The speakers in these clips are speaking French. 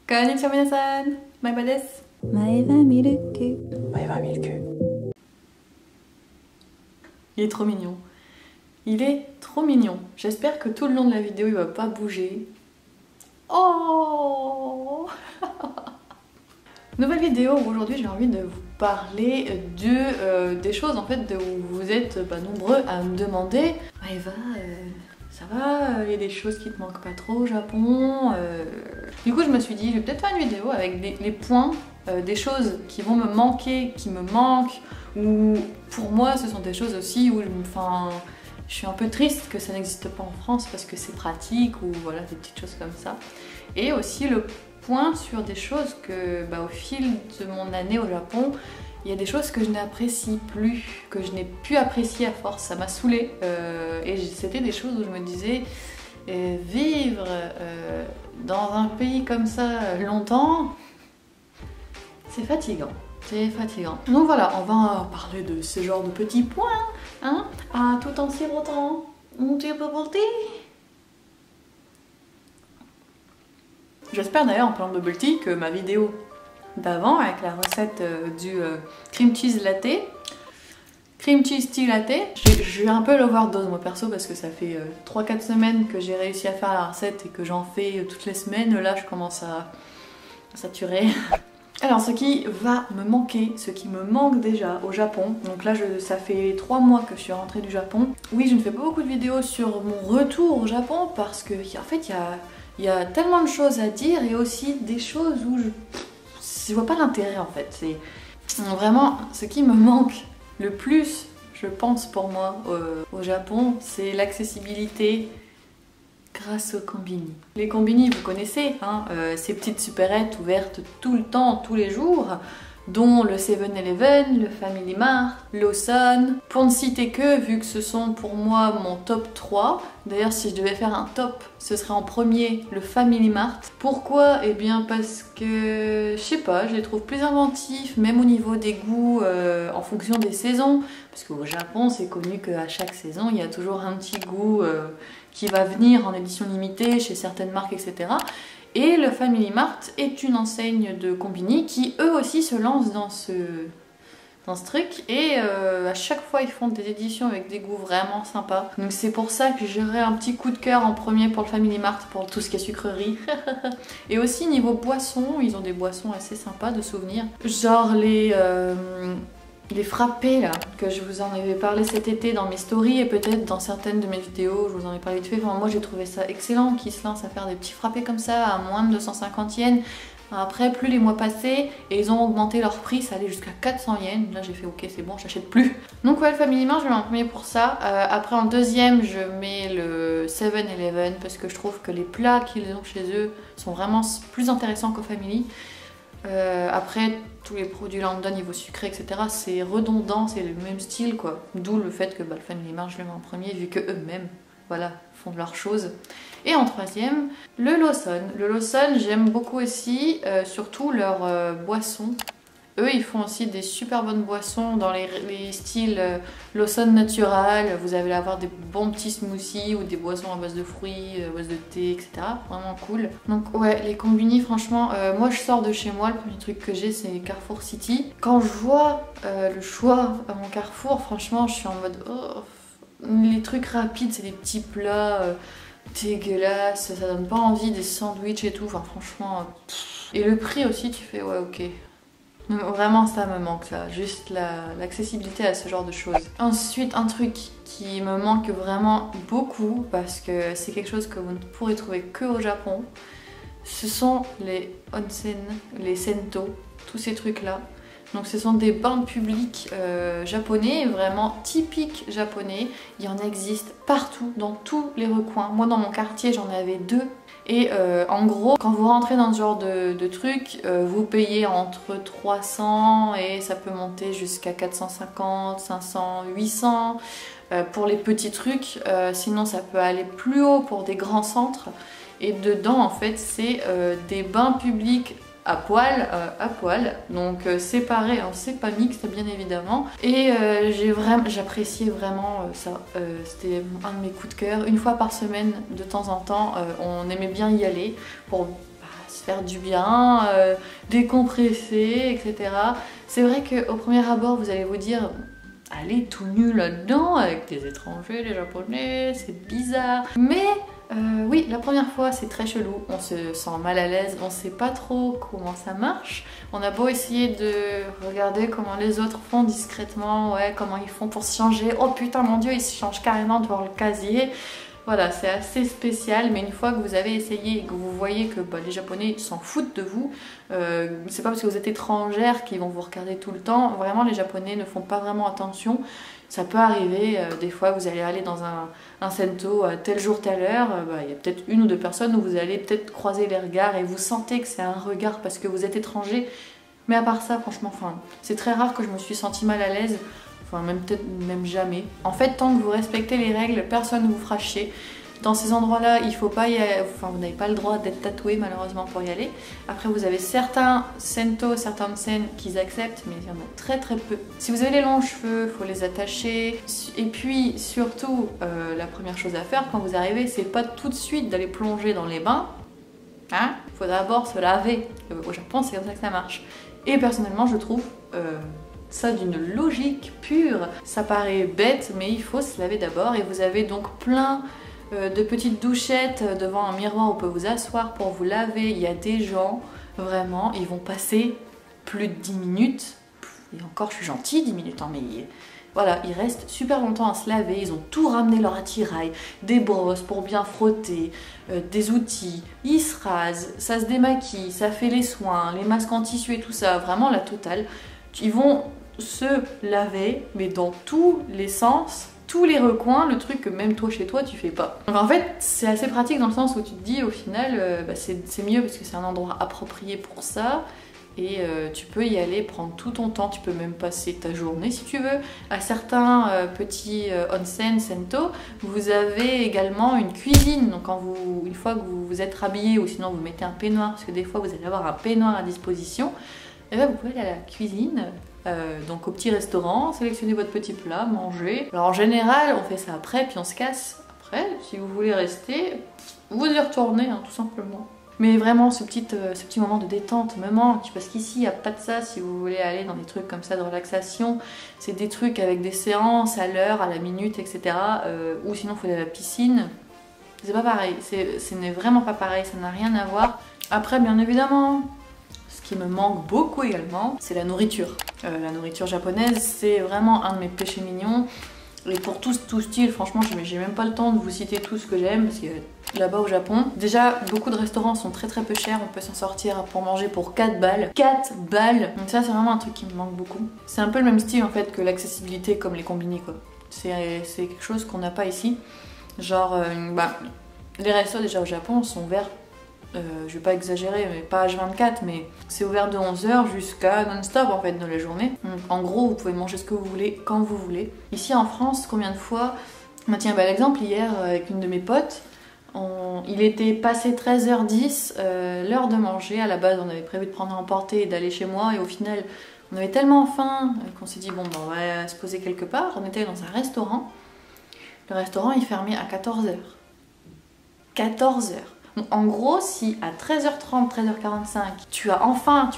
Konnichiwa minasan, Maeva desu. Maeva Milk. Maeva Milk. Il est trop mignon. Il est trop mignon. J'espère que tout le long de la vidéo il va pas bouger. Oh. Nouvelle vidéo où aujourd'hui j'ai envie de vous parler des choses en fait où vous êtes nombreux à me demander Maeva, ça va, il y a des choses qui te manquent pas trop au Japon. Du coup je me suis dit je vais peut-être faire une vidéo avec les points, des choses qui vont me manquer, qui me manquent, ou pour moi ce sont des choses aussi où je suis un peu triste que ça n'existe pas en France parce que c'est pratique, ou voilà, des petites choses comme ça. Et aussi le point sur des choses que au fil de mon année au Japon, il y a des choses que je n'apprécie plus, que je n'ai pu apprécier à force, ça m'a saoulée. Et c'était des choses où je me disais, vivre dans un pays comme ça longtemps, c'est fatigant. C'est fatigant. Donc voilà, on va parler de ce genre de petits points, hein, tout en sirotant mon petit bubble tea. J'espère d'ailleurs en parlant de bubble tea que ma vidéo d'avant avec la recette du cream cheese latte, cream cheese tea latte, j'ai un peu l'overdose moi perso parce que ça fait 3-4 semaines que j'ai réussi à faire la recette et que j'en fais toutes les semaines. Là je commence à saturer. Alors ce qui va me manquer, ce qui me manque déjà au Japon, donc là ça fait 3 mois que je suis rentrée du Japon. Oui, je ne fais pas beaucoup de vidéos sur mon retour au Japon parce que en fait il y a tellement de choses à dire et aussi des choses où je vois pas l'intérêt en fait. C'est vraiment ce qui me manque le plus, je pense pour moi au Japon, c'est l'accessibilité grâce aux combini. Les combini, vous connaissez, hein, ces petites supérettes ouvertes tout le temps, tous les jours, dont le 7-Eleven, le Family Mart, Lawson, pour ne citer que, vu que ce sont pour moi mon top 3. D'ailleurs, si je devais faire un top, ce serait en premier le Family Mart. Pourquoi? Eh bien parce que, je sais pas, je les trouve plus inventifs, même au niveau des goûts, en fonction des saisons. Parce qu'au Japon, c'est connu qu'à chaque saison, il y a toujours un petit goût qui va venir en édition limitée chez certaines marques, etc. Et le Family Mart est une enseigne de combini qui eux aussi se lancent dans ce truc, et à chaque fois ils font des éditions avec des goûts vraiment sympas. Donc c'est pour ça que j'aurais un petit coup de cœur en premier pour le Family Mart, pour tout ce qui est sucrerie. Et aussi niveau boissons, ils ont des boissons assez sympas de souvenirs, genre les frappés là, que je vous en avais parlé cet été dans mes stories et peut-être dans certaines de mes vidéos, je vous en ai parlé vite fait. Enfin, moi j'ai trouvé ça excellent qu'ils se lancent à faire des petits frappés comme ça à moins de 250 yens. Après, plus les mois passaient et ils ont augmenté leur prix, ça allait jusqu'à 400 yens. Là j'ai fait ok, c'est bon, j'achète plus. Donc ouais, le Family Mart, je le mets en premier pour ça. Après en deuxième, je mets le 7-Eleven parce que je trouve que les plats qu'ils ont chez eux sont vraiment plus intéressants qu'au Family. Après, tous les produits lambda niveau sucré, etc., c'est redondant, c'est le même style quoi. D'où le fait que le Family Mart, je le mets en premier vu que eux-mêmes, voilà, font de leurs choses. Et en troisième, le Lawson. Le Lawson, j'aime beaucoup aussi, surtout leurs boissons. Eux, ils font aussi des super bonnes boissons dans les styles Lawson natural. Vous allez avoir des bons petits smoothies ou des boissons à base de fruits, à base de thé, etc. Vraiment cool. Donc ouais, les combini, franchement, moi je sors de chez moi, le premier truc que j'ai c'est Carrefour City. Quand je vois le choix à mon Carrefour, franchement, je suis en mode oh, les trucs rapides, c'est des petits plats dégueulasses, ça donne pas envie, des sandwichs et tout. Enfin franchement, et le prix aussi, tu fais ouais ok. Vraiment ça me manque là, juste l'accessibilité à ce genre de choses. Ensuite un truc qui me manque vraiment beaucoup parce que c'est quelque chose que vous ne pourrez trouver que au Japon, ce sont les onsen, les sento, tous ces trucs là. Donc ce sont des bains publics japonais, vraiment typiques japonais. Il y en existe partout, dans tous les recoins. Moi dans mon quartier j'en avais 2. Et en gros, quand vous rentrez dans ce genre de truc, vous payez entre 300 et ça peut monter jusqu'à 450, 500, 800 pour les petits trucs. Sinon ça peut aller plus haut pour des grands centres. Et dedans en fait c'est des bains publics à poil, donc séparés, hein, c'est pas mixte bien évidemment. Et j'appréciais vraiment ça, c'était un de mes coups de cœur. Une fois par semaine, de temps en temps, on aimait bien y aller pour se faire du bien, décompresser, etc. C'est vrai qu'au premier abord, vous allez vous dire, allez tout nu là-dedans, avec des étrangers, des japonais, c'est bizarre. Mais oui, la première fois, c'est très chelou, on se sent mal à l'aise, on sait pas trop comment ça marche. On a beau essayer de regarder comment les autres font discrètement, ouais, comment ils font pour se changer. Oh putain, mon dieu, ils se changent carrément devant le casier. Voilà, c'est assez spécial, mais une fois que vous avez essayé et que vous voyez que les Japonais s'en foutent de vous, c'est pas parce que vous êtes étrangère qu'ils vont vous regarder tout le temps. Vraiment, les Japonais ne font pas vraiment attention. Ça peut arriver, des fois vous allez aller dans un sento à tel jour, telle heure, il y a peut-être une ou deux personnes où vous allez peut-être croiser les regards et vous sentez que c'est un regard parce que vous êtes étranger. Mais à part ça, franchement, c'est très rare que je me suis sentie mal à l'aise. Enfin, peut-être même jamais. En fait, tant que vous respectez les règles, personne ne vous fera chier. Dans ces endroits-là, il faut pas y aller, enfin, vous n'avez pas le droit d'être tatoué malheureusement pour y aller. Après, vous avez certains sento, certaines scènes qu'ils acceptent, mais il y en a très très peu. Si vous avez les longs cheveux, il faut les attacher. Et puis surtout, la première chose à faire quand vous arrivez, c'est pas tout de suite d'aller plonger dans les bains. Hein? Il faut d'abord se laver. Au Japon, c'est comme ça que ça marche. Et personnellement, je trouve ça d'une logique pure. Ça paraît bête, mais il faut se laver d'abord. Et vous avez donc plein de petites douchettes devant un miroir où vous pouvez vous asseoir pour vous laver. Il y a des gens, vraiment, ils vont passer plus de 10 minutes. Et encore, je suis gentille, 10 minutes, hein, mais voilà, ils restent super longtemps à se laver. Ils ont tout ramené leur attirail, des brosses pour bien frotter, des outils. Ils se rasent, ça se démaquille, ça fait les soins, les masques en tissu et tout ça. Vraiment la totale. Ils vont se laver, mais dans tous les sens, tous les recoins, le truc que même toi chez toi tu fais pas. Donc en fait c'est assez pratique dans le sens où tu te dis au final c'est mieux parce que c'est un endroit approprié pour ça et tu peux y aller prendre tout ton temps, tu peux même passer ta journée si tu veux. À certains petits onsen, sento, vous avez également une cuisine, donc une fois que vous vous êtes rhabillé ou sinon vous mettez un peignoir parce que des fois vous allez avoir un peignoir à disposition. Et bien, vous pouvez aller à la cuisine, donc au petit restaurant, sélectionner votre petit plat, manger. Alors en général, on fait ça après, puis on se casse après. Si vous voulez rester, vous y retournez, hein, tout simplement. Mais vraiment, ce petit moment de détente me manque, parce qu'ici, il n'y a pas de ça. Si vous voulez aller dans des trucs comme ça de relaxation, c'est des trucs avec des séances à l'heure, à la minute, etc. Ou sinon, il faut aller à la piscine. C'est pas pareil, ce n'est vraiment pas pareil, ça n'a rien à voir. Après, bien évidemment, qui me manque beaucoup également, c'est la nourriture. La nourriture japonaise, c'est vraiment un de mes péchés mignons. Et pour tout style, franchement, j'ai même pas le temps de vous citer tout ce que j'aime, parce que là-bas au Japon, déjà, beaucoup de restaurants sont très très peu chers, on peut s'en sortir pour manger pour 4 balles. 4 balles! Donc ça, c'est vraiment un truc qui me manque beaucoup. C'est un peu le même style en fait que l'accessibilité comme les combini, quoi. C'est quelque chose qu'on n'a pas ici. Genre, les restos déjà au Japon sont ouverts. Je vais pas exagérer, mais pas H24, mais c'est ouvert de 11h jusqu'à non-stop en fait dans la journée. Donc, en gros, vous pouvez manger ce que vous voulez, quand vous voulez. Ici en France, combien de fois... Tiens, l'exemple, hier, avec une de mes potes, il était passé 13h10, l'heure de manger. À la base, on avait prévu de prendre un emporté et d'aller chez moi, et au final, on avait tellement faim qu'on s'est dit, bon, on va se poser quelque part. On était dans un restaurant. Le restaurant, il fermait à 14h. 14h. En gros, si à 13h30, 13h45, tu as enfin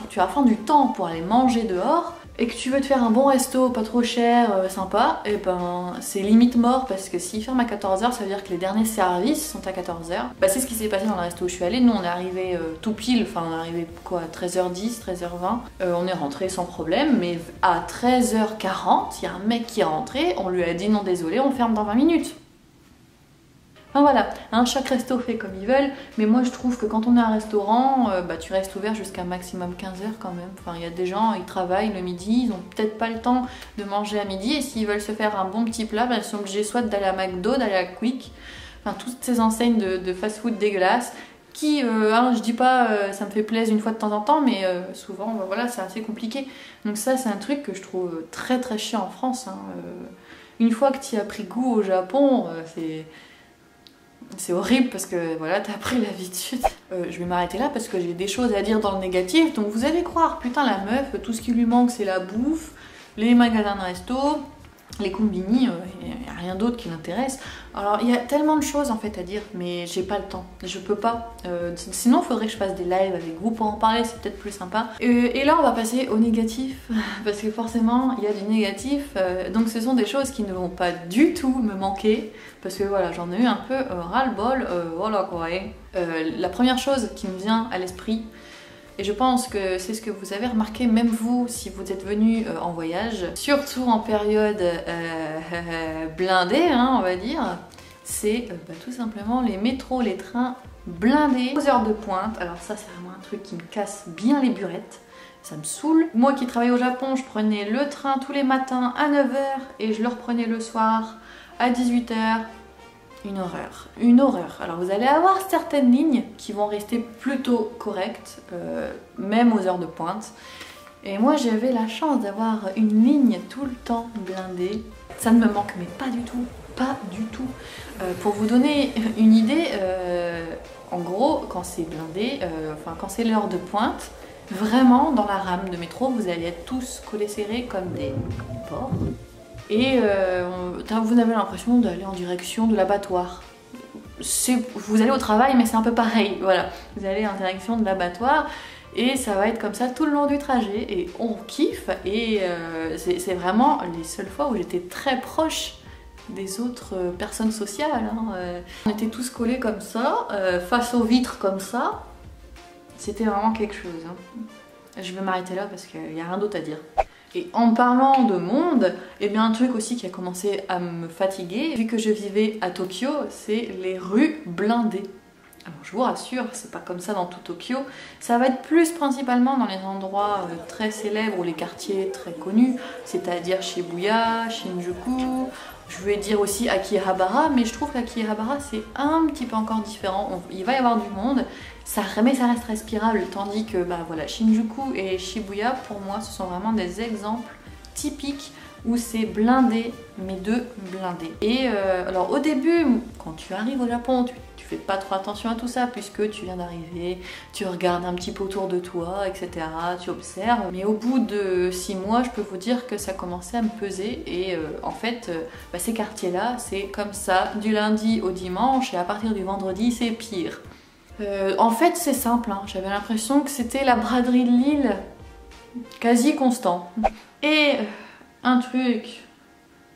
du temps pour aller manger dehors et que tu veux te faire un bon resto, pas trop cher, sympa, et ben c'est limite mort parce que s'il ferme à 14h, ça veut dire que les derniers services sont à 14h. C'est ce qui s'est passé dans le resto où je suis allée. Nous on est arrivé tout pile, enfin on est arrivé quoi, 13h10, 13h20. On est rentré sans problème, mais à 13h40, il y a un mec qui est rentré, on lui a dit non désolé, on ferme dans 20 minutes. Enfin voilà, hein, chaque resto fait comme ils veulent, mais moi je trouve que quand on est à un restaurant, tu restes ouvert jusqu'à maximum 15h quand même. Enfin, il y a des gens, ils travaillent le midi, ils ont peut-être pas le temps de manger à midi, et s'ils veulent se faire un bon petit plat, ils sont obligés soit d'aller à McDo, d'aller à Quick, enfin toutes ces enseignes de fast-food dégueulasses, qui, je dis pas ça me fait plaisir une fois de temps en temps, mais souvent, voilà, c'est assez compliqué. Donc ça, c'est un truc que je trouve très très chiant en France. Hein. Une fois que tu as pris goût au Japon, c'est horrible parce que voilà, t'as pris l'habitude. Je vais m'arrêter là parce que j'ai des choses à dire dans le négatif. Donc vous allez croire, putain la meuf, tout ce qui lui manque c'est la bouffe, les magasins de resto, Les combini, il n'y a rien d'autre qui m'intéresse. Alors il y a tellement de choses en fait à dire, mais j'ai pas le temps, je peux pas. Sinon il faudrait que je fasse des lives avec vous pour en parler, c'est peut-être plus sympa. Et là on va passer au négatif, parce que forcément il y a du négatif. Donc ce sont des choses qui ne vont pas du tout me manquer, parce que voilà, j'en ai eu un peu ras-le-bol, voilà quoi. La première chose qui me vient à l'esprit, et je pense que c'est ce que vous avez remarqué, même vous, si vous êtes venu en voyage, surtout en période blindée, hein, on va dire, c'est tout simplement les métros, les trains blindés aux heures de pointe. Alors ça, c'est vraiment un truc qui me casse bien les burettes. Ça me saoule. Moi qui travaille au Japon, je prenais le train tous les matins à 9 h et je le reprenais le soir à 18 h. Une horreur, une horreur. Alors vous allez avoir certaines lignes qui vont rester plutôt correctes, même aux heures de pointe. Et moi j'avais la chance d'avoir une ligne tout le temps blindée. Ça ne me manque mais pas du tout, pas du tout. Pour vous donner une idée, en gros quand c'est blindé, enfin quand c'est l'heure de pointe, vraiment dans la rame de métro vous allez être tous collés serrés comme des porcs. Et vous avez l'impression d'aller en direction de l'abattoir. Vous allez au travail mais c'est un peu pareil, voilà. Vous allez en direction de l'abattoir et ça va être comme ça tout le long du trajet et on kiffe et c'est vraiment les seules fois où j'étais très proche des autres personnes sociales. Hein. On était tous collés comme ça, face aux vitres comme ça. C'était vraiment quelque chose. Hein. Je vais m'arrêter là parce qu'il n'y a rien d'autre à dire. Et en parlant de monde, eh bien un truc aussi qui a commencé à me fatiguer, vu que je vivais à Tokyo, c'est les rues blindées. Alors je vous rassure, c'est pas comme ça dans tout Tokyo, ça va être plus principalement dans les endroits très célèbres ou les quartiers très connus, c'est-à-dire Shibuya, Shinjuku, je vais dire aussi Akihabara, mais je trouve qu'Akihabara c'est un petit peu encore différent, il va y avoir du monde, mais ça reste respirable, tandis que bah, voilà, Shinjuku et Shibuya, pour moi, ce sont vraiment des exemples typiques où c'est blindé, mais de blindé. Et alors au début, quand tu arrives au Japon, tu fais pas trop attention à tout ça, puisque tu viens d'arriver, tu regardes un petit peu autour de toi, etc., tu observes. Mais au bout de 6 mois, je peux vous dire que ça commençait à me peser, et en fait, ces quartiers-là, c'est comme ça, du lundi au dimanche, et à partir du vendredi, c'est pire. En fait c'est simple, hein. J'avais l'impression que c'était la braderie de Lille, quasi constant. Et un truc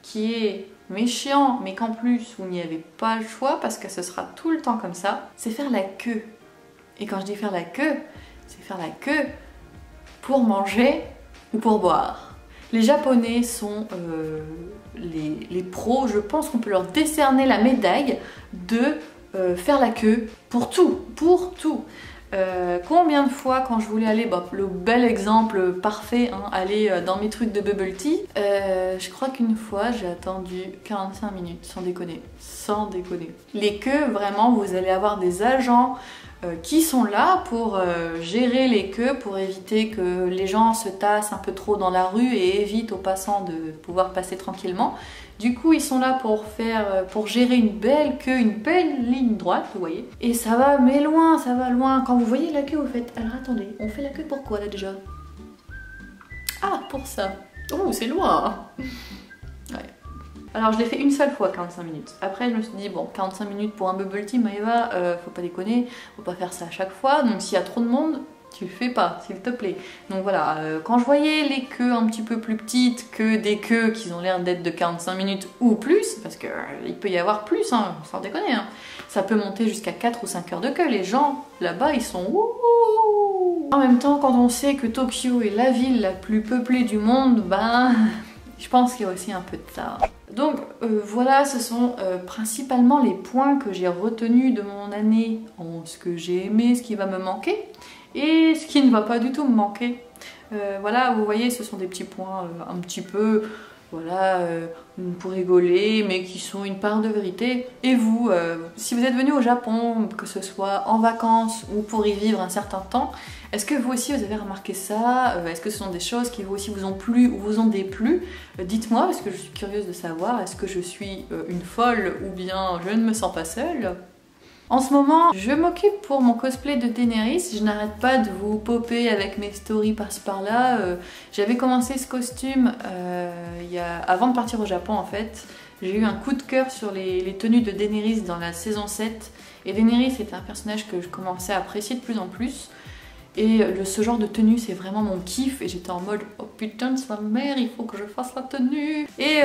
qui est méchant, mais qu'en plus vous n'y avez pas le choix parce que ce sera tout le temps comme ça, c'est faire la queue. Et quand je dis faire la queue, c'est faire la queue pour manger ou pour boire. Les Japonais sont les pros, je pense qu'on peut leur décerner la médaille de faire la queue pour tout, pour tout. Combien de fois quand je voulais aller, le bel exemple parfait, hein, aller dans mes trucs de bubble tea, je crois qu'une fois j'ai attendu 45 minutes, sans déconner, sans déconner. Les queues, vraiment, vous allez avoir des agents qui sont là pour gérer les queues, pour éviter que les gens se tassent un peu trop dans la rue et évitent aux passants de pouvoir passer tranquillement. Du coup, ils sont là pour gérer une belle queue, une belle ligne droite, vous voyez. Et ça va, mais loin, ça va loin. Quand vous voyez la queue, vous faites, alors attendez, on fait la queue pour quoi là déjà? Ah, pour ça. Oh, c'est loin. Ouais. Alors je l'ai fait une seule fois 45 minutes. Après je me suis dit bon 45 minutes pour un bubble tea Maëva, faut pas déconner, faut pas faire ça à chaque fois. Donc s'il y a trop de monde, tu le fais pas, s'il te plaît. Donc voilà, quand je voyais les queues un petit peu plus petites que des queues qui ont l'air d'être de 45 minutes ou plus, parce que il peut y avoir plus, hein, sans déconner, hein. Ça peut monter jusqu'à 4 ou 5 heures de queue. Les gens là-bas ils sont ouh. En même temps, quand on sait que Tokyo est la ville la plus peuplée du monde, ben je pense qu'il y a aussi un peu de ça. Donc voilà, ce sont principalement les points que j'ai retenus de mon année, en ce que j'ai aimé, ce qui va me manquer et ce qui ne va pas du tout me manquer. Voilà, vous voyez, ce sont des petits points un petit peu, voilà, pour rigoler, mais qui sont une part de vérité. Et vous, si vous êtes venu au Japon, que ce soit en vacances ou pour y vivre un certain temps, est-ce que vous aussi vous avez remarqué ça? Est-ce que ce sont des choses qui vous aussi vous ont plu ou vous ont déplu? Dites-moi, parce que je suis curieuse de savoir, est-ce que je suis une folle ou bien je ne me sens pas seule? En ce moment, je m'occupe pour mon cosplay de Daenerys. Je n'arrête pas de vous popper avec mes stories par-ci par-là. J'avais commencé ce costume avant de partir au Japon en fait. J'ai eu un coup de cœur sur les tenues de Daenerys dans la saison 7. Et Daenerys était un personnage que je commençais à apprécier de plus en plus. Et ce genre de tenue c'est vraiment mon kiff et j'étais en mode oh putain de sa mère, il faut que je fasse la tenue. Et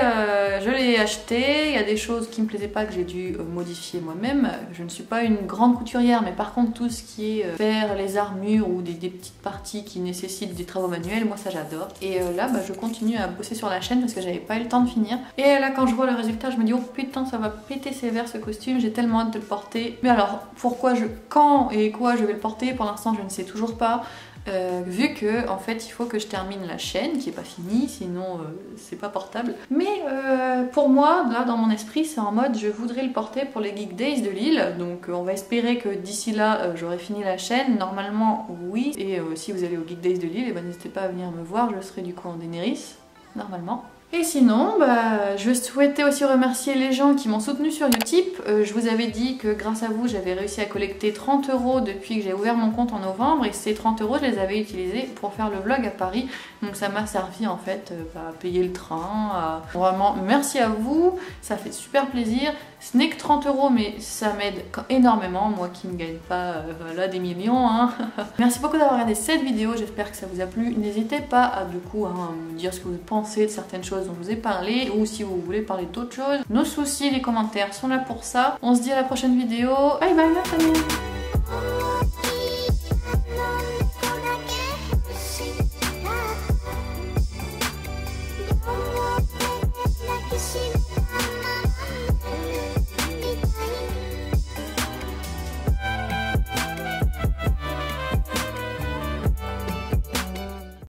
je l'ai acheté, il y a des choses qui me plaisaient pas que j'ai dû modifier moi-même. Je ne suis pas une grande couturière mais par contre tout ce qui est faire les armures ou des petites parties qui nécessitent des travaux manuels, moi ça j'adore. Et là je continue à bosser sur la chaîne parce que j'avais pas eu le temps de finir. Et là quand je vois le résultat je me dis oh putain ça va péter sévère ce costume, j'ai tellement hâte de le porter. Mais alors quand et quoi je vais le porter, pour l'instant je ne sais toujours pas, vu que en fait il faut que je termine la chaîne qui est pas finie, sinon c'est pas portable. Mais pour moi, là dans mon esprit, c'est en mode je voudrais le porter pour les Geek Days de Lille, donc on va espérer que d'ici là j'aurai fini la chaîne. Normalement oui, et si vous allez aux Geek Days de Lille, n'hésitez pas à venir me voir, je serai du coup en Daenerys, normalement. Et sinon, je souhaitais aussi remercier les gens qui m'ont soutenu sur Utip. Je vous avais dit que grâce à vous, j'avais réussi à collecter 30 € depuis que j'ai ouvert mon compte en novembre. Et ces 30 €, je les avais utilisés pour faire le vlog à Paris. Donc ça m'a servi en fait à payer le train. Vraiment, merci à vous, ça fait super plaisir. Ce n'est que 30 € mais ça m'aide énormément, moi qui ne gagne pas voilà, des millions. Hein. Merci beaucoup d'avoir regardé cette vidéo, j'espère que ça vous a plu. N'hésitez pas à me dire ce que vous pensez de certaines choses dont je vous ai parlé, ou si vous voulez parler d'autres choses. Nos soucis, les commentaires sont là pour ça. On se dit à la prochaine vidéo. Bye bye ma famille.